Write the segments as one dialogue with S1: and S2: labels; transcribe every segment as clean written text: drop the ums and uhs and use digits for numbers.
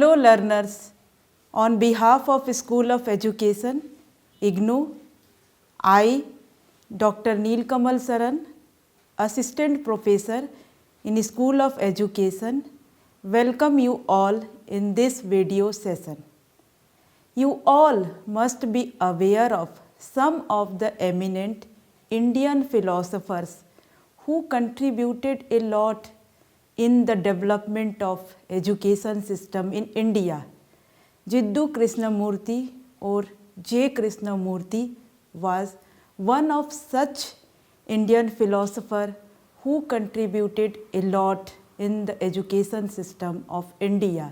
S1: Hello learners, on behalf of School of Education, IGNOU, I, Dr. Neelkamal Saran, Assistant Professor in School of Education, welcome you all in this video session. You all must be aware of some of the eminent Indian philosophers who contributed a lot in the development of education system in India. Jiddu Krishnamurti or J. Krishnamurti was one of such Indian philosopher who contributed a lot in the education system of India.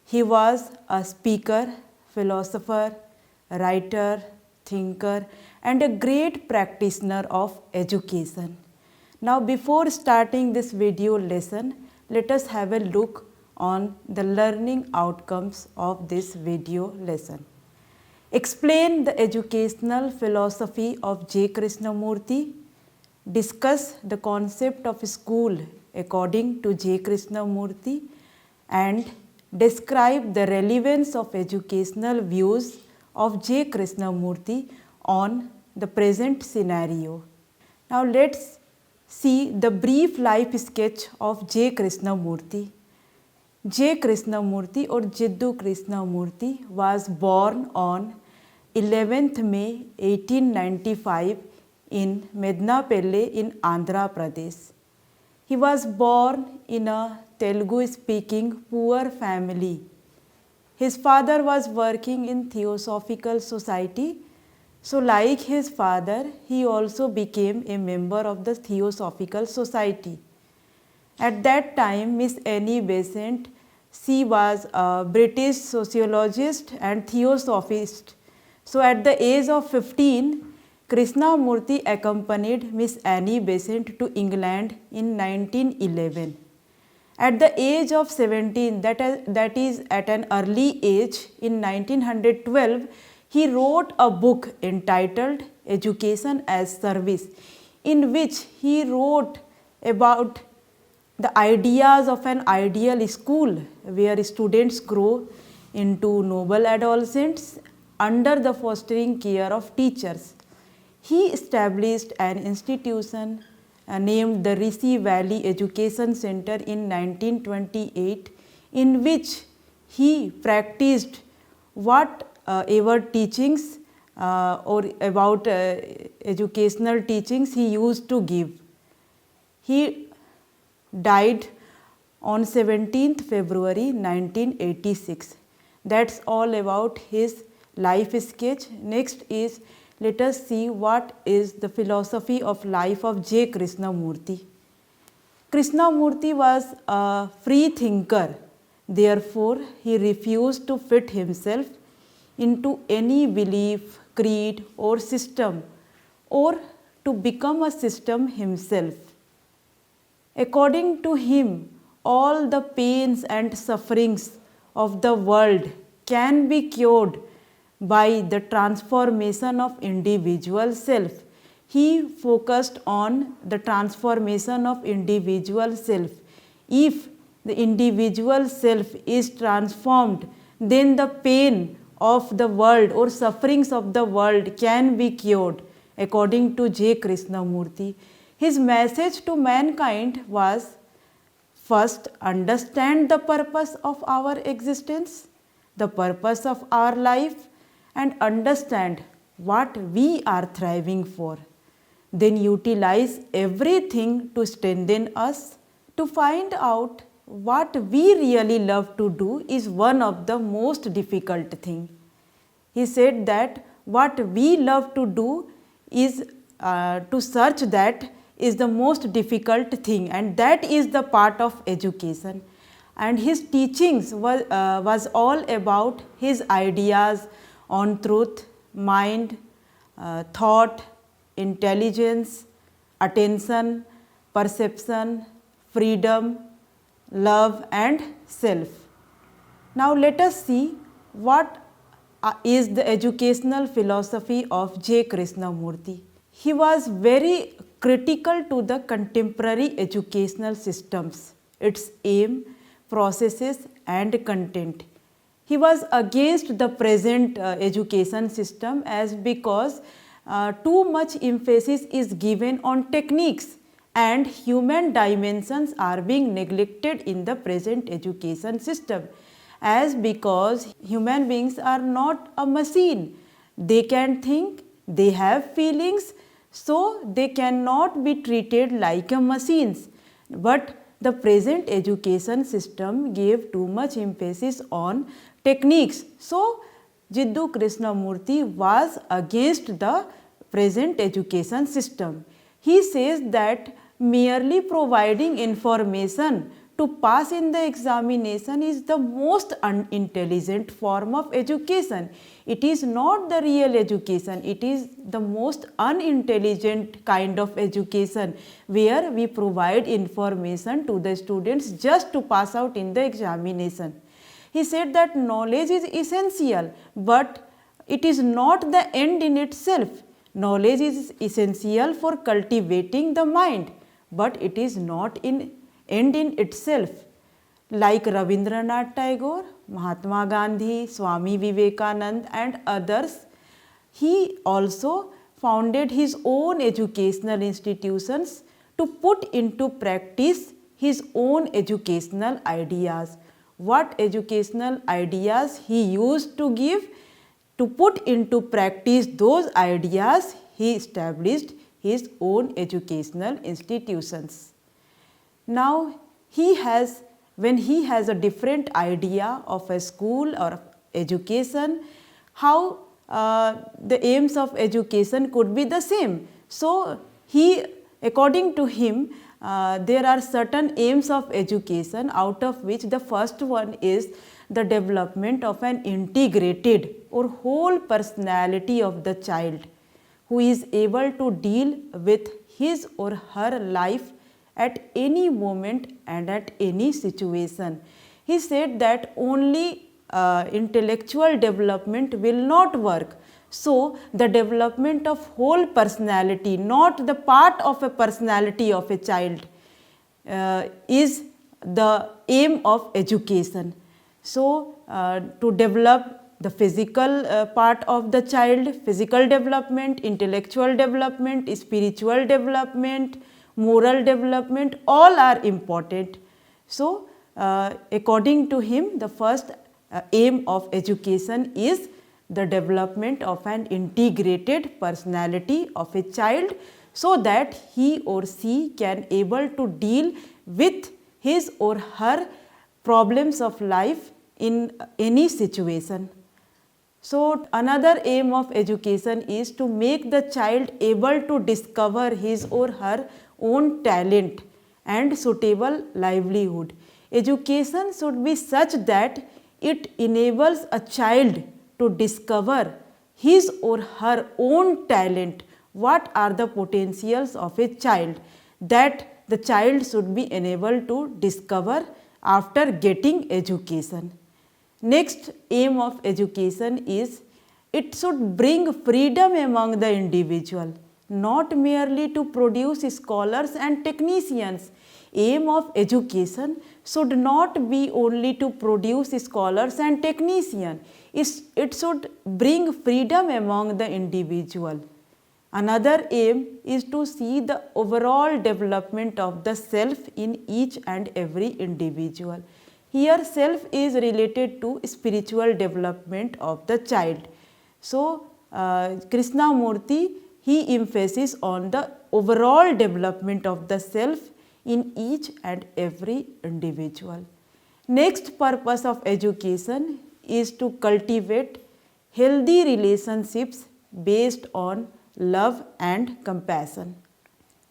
S1: He was a speaker, philosopher, writer, thinker, and a great practitioner of education. Now, before starting this video lesson, let us have a look on the learning outcomes of this video lesson. Explain the educational philosophy of J. Krishnamurti. Discuss the concept of school according to J. Krishnamurti and describe the relevance of educational views of J. Krishnamurti on the present scenario. Now, let's see the brief life sketch of J. Krishnamurti. J. Krishnamurti or Jiddu Krishnamurti was born on 11th May 1895 in Mednapelle in Andhra Pradesh. He was born in a Telugu-speaking poor family. His father was working in Theosophical Society. So like his father, he also became a member of the Theosophical Society. At that time, Miss Annie Besant, she was a British sociologist and theosophist. So at the age of 15, Krishnamurti accompanied Miss Annie Besant to England in 1911. At the age of 17, that is at an early age, in 1912, he wrote a book entitled Education as Service, in which he wrote about the ideas of an ideal school where students grow into noble adolescents under the fostering care of teachers. He established an institution named the Rishi Valley Education Center in 1928, in which he practiced whatever teachings or about educational teachings he used to give. He died on 17th February 1986. That's all about his life sketch. Next is, let us see what is the philosophy of life of J. Krishnamurti. Krishnamurti was a free thinker. Therefore, he refused to fit himself into any belief, creed or system, or to become a system himself. According to him, all the pains and sufferings of the world can be cured by the transformation of individual self. He focused on the transformation of individual self. If the individual self is transformed, then the pain of the world or sufferings of the world can be cured, according to J. Krishnamurti. His message to mankind was, first, understand the purpose of our existence, the purpose of our life, and understand what we are thriving for. Then utilize everything to strengthen us. To find out what we really love to do is one of the most difficult thing. He said that what we love to do is to search that is the most difficult thing, and that is the part of education. And his teachings was all about his ideas on truth, mind, thought, intelligence, attention, perception, freedom, love and self. Now let us see what is the educational philosophy of J. Krishnamurti. He was very critical to the contemporary educational systems, its aim, processes and content. He was against the present education system as because too much emphasis is given on techniques and human dimensions are being neglected in the present education system, as because human beings are not a machine. They can think, they have feelings, so they cannot be treated like a machines. But the present education system gave too much emphasis on techniques. So Jiddu Krishnamurti was against the present education system. He says that merely providing information to pass in the examination is the most unintelligent form of education. It is not the real education, it is the most unintelligent kind of education where we provide information to the students just to pass out in the examination. He said that knowledge is essential, but it is not the end in itself. Knowledge is essential for cultivating the mind, but it is not an end in itself. Like Rabindranath Tagore, Mahatma Gandhi, Swami Vivekananda and others, he also founded his own educational institutions to put into practice his own educational ideas. What educational ideas he used to give? To put into practice those ideas, he established his own educational institutions. Now, when he has a different idea of a school or education, how the aims of education could be the same. So, according to him, there are certain aims of education, out of which the first one is the development of an integrated or whole personality of the child, who is able to deal with his or her life at any moment and at any situation. He said that only intellectual development will not work. So, the development of whole personality, not the part of a personality of a child, is the aim of education. So, to develop the physical part of the child, physical development, intellectual development, spiritual development, moral development, all are important. So, according to him, the first aim of education is the development of an integrated personality of a child, so that he or she can able to deal with his or her problems of life in any situation. So, another aim of education is to make the child able to discover his or her own talent and suitable livelihood. Education should be such that it enables a child to discover his or her own talent. What are the potentials of a child that the child should be enabled to discover after getting education. Next aim of education is it should bring freedom among the individual, not merely to produce scholars and technicians. Aim of education should not be only to produce scholars and technicians. It should bring freedom among the individual. Another aim is to see the overall development of the self in each and every individual. Here self is related to spiritual development of the child. So, Krishnamurti, he emphasizes on the overall development of the self in each and every individual. Next purpose of education is to cultivate healthy relationships based on love and compassion.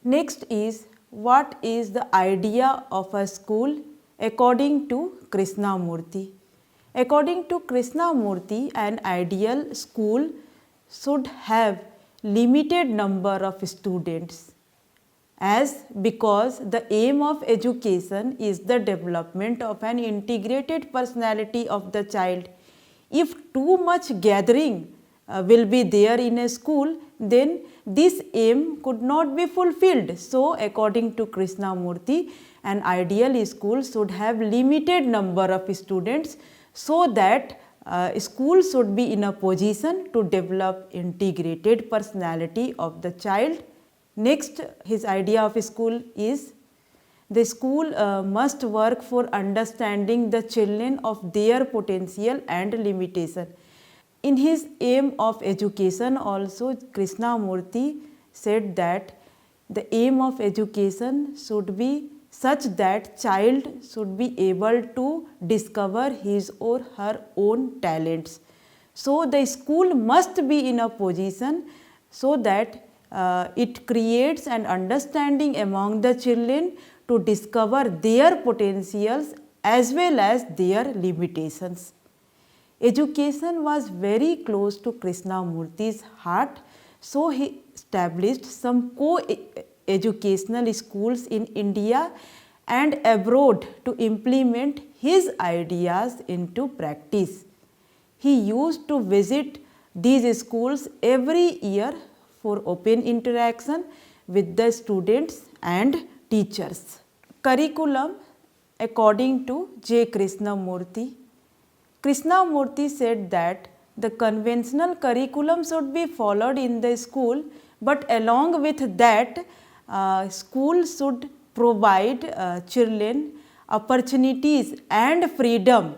S1: Next is, what is the idea of a school according to Krishnamurti? According to Krishnamurti, an ideal school should have limited number of students, as because the aim of education is the development of an integrated personality of the child. If too much gathering will be there in a school, then this aim could not be fulfilled. So, according to Krishnamurti, an ideal school should have limited number of students so that school should be in a position to develop integrated personality of the child. Next, his idea of school is the school must work for understanding the children of their potential and limitation. In his aim of education also, Krishnamurti said that the aim of education should be such that child should be able to discover his or her own talents. So the school must be in a position so that it creates an understanding among the children to discover their potentials as well as their limitations. Education was very close to Krishnamurti's heart, so he established some co-educational schools in India and abroad to implement his ideas into practice. He used to visit these schools every year for open interaction with the students and teachers. Curriculum according to J. Krishnamurti. Krishnamurti said that the conventional curriculum should be followed in the school, but along with that, school should provide children opportunities and freedom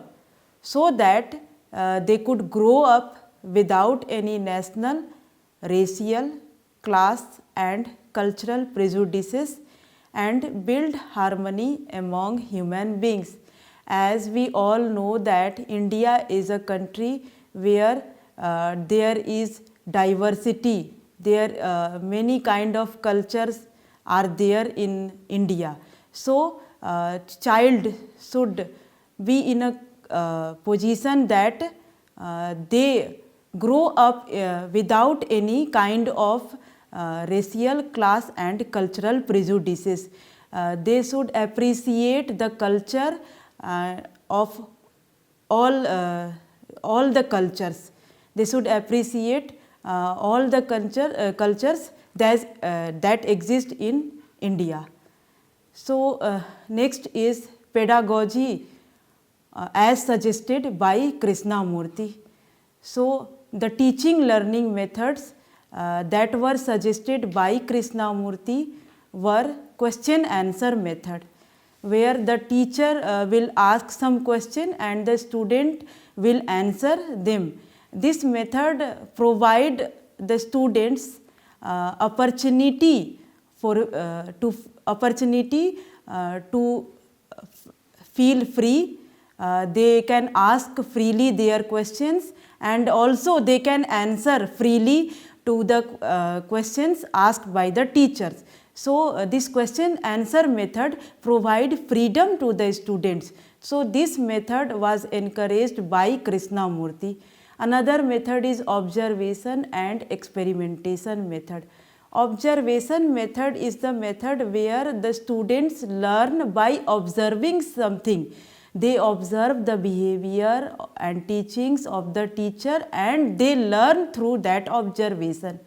S1: so that they could grow up without any national, racial, class and cultural prejudices and build harmony among human beings. As we all know that India is a country where there is diversity, there many kind of cultures are there in India. So child should be in a position that they grow up without any kind of racial, class and cultural prejudices. They should appreciate the culture of all the cultures. They should appreciate all the cultures that exist in India. So next is pedagogy as suggested by Krishnamurti. So the teaching learning methods that were suggested by Krishnamurti were question answer method, where the teacher will ask some question and the student will answer them. This method provide the students opportunity to feel free. They can ask freely their questions and also they can answer freely to the questions asked by the teachers. So this question answer method provide freedom to the students. So this method was encouraged by Krishnamurti. Another method is observation and experimentation method. Observation method is the method where the students learn by observing something. They observe the behavior and teachings of the teacher and they learn through that observation.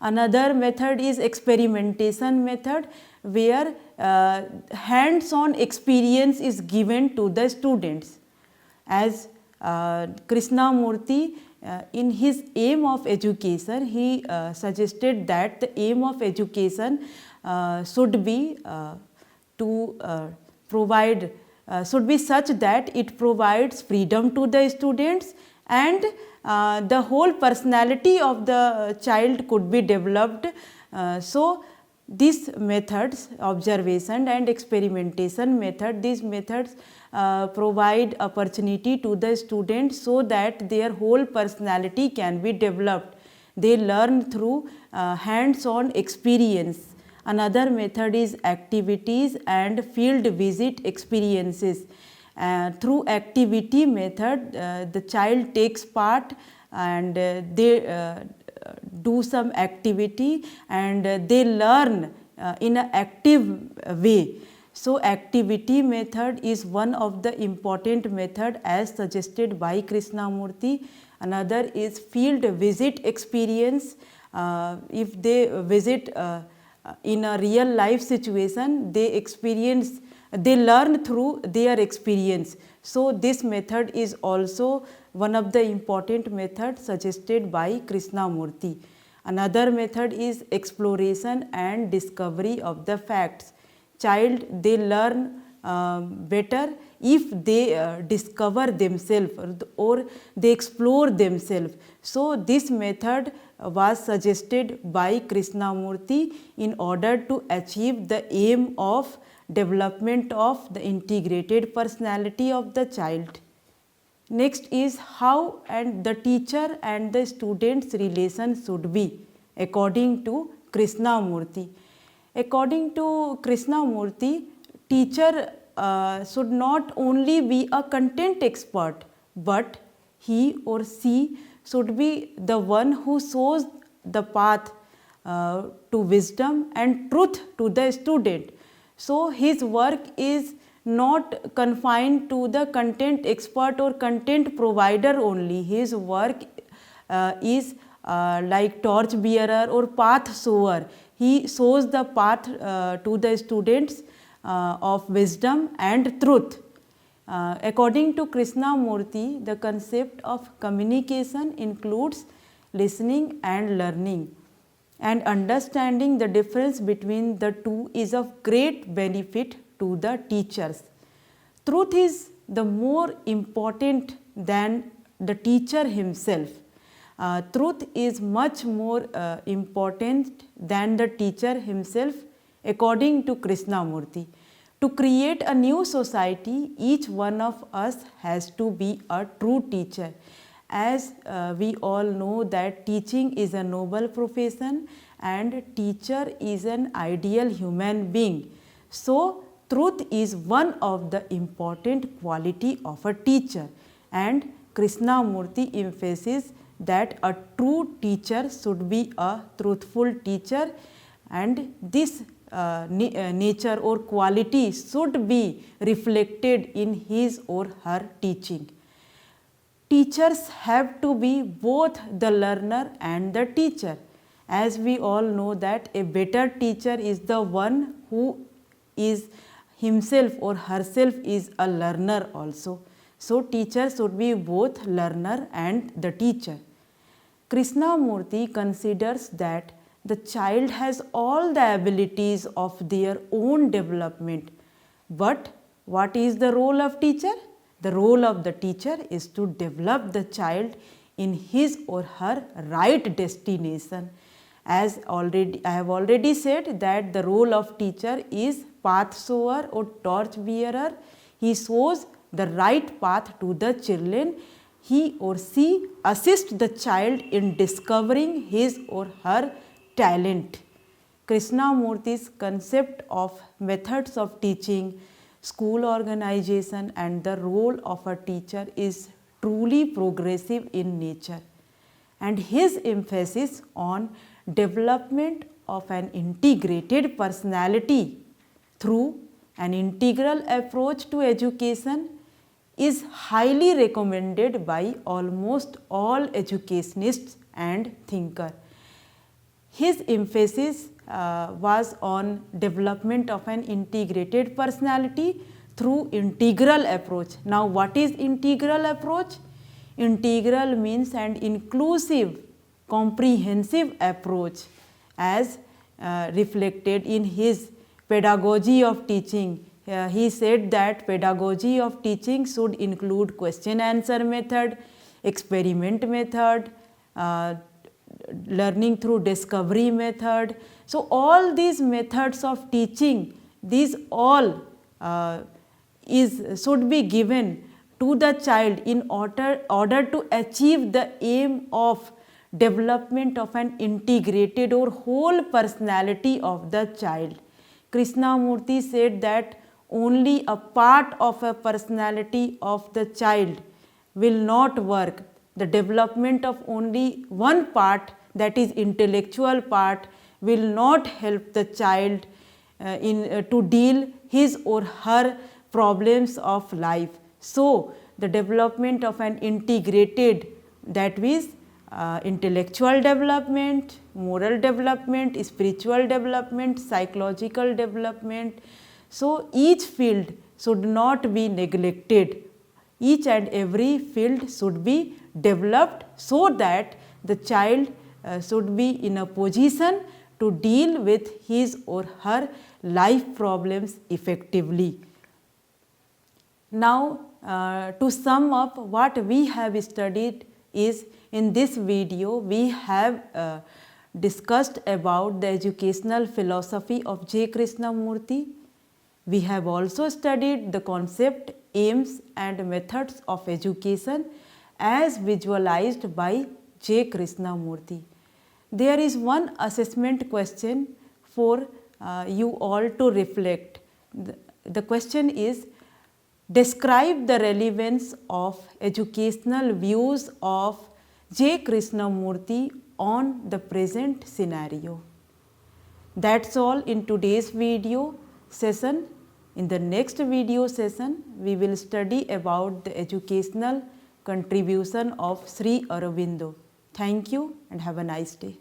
S1: Another method is experimentation method, where hands-on experience is given to the students. As Krishnamurti in his aim of education, he suggested that the aim of education should be to provide should be such that it provides freedom to the students and the whole personality of the child could be developed. So these methods, observation and experimentation method, these methods provide opportunity to the students so that their whole personality can be developed. They learn through hands-on experience. Another method is activities and field visit experiences. Through activity method, the child takes part and they do some activity and they learn in an active way. So activity method is one of the important method as suggested by Krishnamurti. Another is field visit experience. If they visit in a real life situation, they experience they learn through their experience. So this method is also one of the important methods suggested by Krishnamurti. Another method is exploration and discovery of the facts. Child, they learn better if they discover themselves or they explore themselves. So this method was suggested by Krishnamurti in order to achieve the aim of development of the integrated personality of the child. Next is how and the teacher and the student's relation should be according to Krishnamurti. According to Krishnamurti, teacher should not only be a content expert, but he or she should be the one who shows the path to wisdom and truth to the student. So his work is not confined to the content expert or content provider only. His work is like torch bearer or path shower. He shows the path to the students of wisdom and truth. According to Krishnamurti, the concept of communication includes listening and learning, and understanding the difference between the two is of great benefit to the teachers. Truth is the more important than the teacher himself. Truth is much more important than the teacher himself according to Krishnamurti. To create a new society, each one of us has to be a true teacher. As we all know that teaching is a noble profession and teacher is an ideal human being. So truth is one of the important quality of a teacher, and Krishnamurti emphasizes that a true teacher should be a truthful teacher, and this nature or quality should be reflected in his or her teaching. Teachers have to be both the learner and the teacher. As we all know that a better teacher is the one who is himself or herself is a learner also. So teacher should be both learner and the teacher. Krishnamurti considers that the child has all the abilities of their own development. But what is the role of teacher? The role of the teacher is to develop the child in his or her right destination. As I have already said that the role of teacher is path shower or torch bearer. He shows the right path to the children. He or she assists the child in discovering his or her talent. Krishnamurti's concept of methods of teaching, school organization and the role of a teacher is truly progressive in nature, and his emphasis on development of an integrated personality through an integral approach to education is highly recommended by almost all educationists and thinkers. His emphasis was on development of an integrated personality through integral approach. Now what is integral approach? Integral means an inclusive, comprehensive approach as reflected in his pedagogy of teaching. He said that pedagogy of teaching should include question answer method, experiment method, learning through discovery method. So all these methods of teaching, these all should be given to the child in order to achieve the aim of development of an integrated or whole personality of the child. Krishnamurti said that only a part of a personality of the child will not work. The development of only one part, that is intellectual part, will not help the child to deal his or her problems of life. So the development of an integrated, that is intellectual development, moral development, spiritual development, psychological development. So each field should not be neglected. Each and every field should be developed so that the child should be in a position to deal with his or her life problems effectively. Now, to sum up what we have studied is, in this video we have discussed about the educational philosophy of J. Krishnamurti. We have also studied the concept, aims and methods of education as visualized by J. Krishnamurti. There is one assessment question for you all to reflect. The question is, describe the relevance of educational views of J. Krishnamurti on the present scenario. That's all in today's video session. In the next video session, we will study about the educational contribution of Sri Aurobindo. Thank you and have a nice day.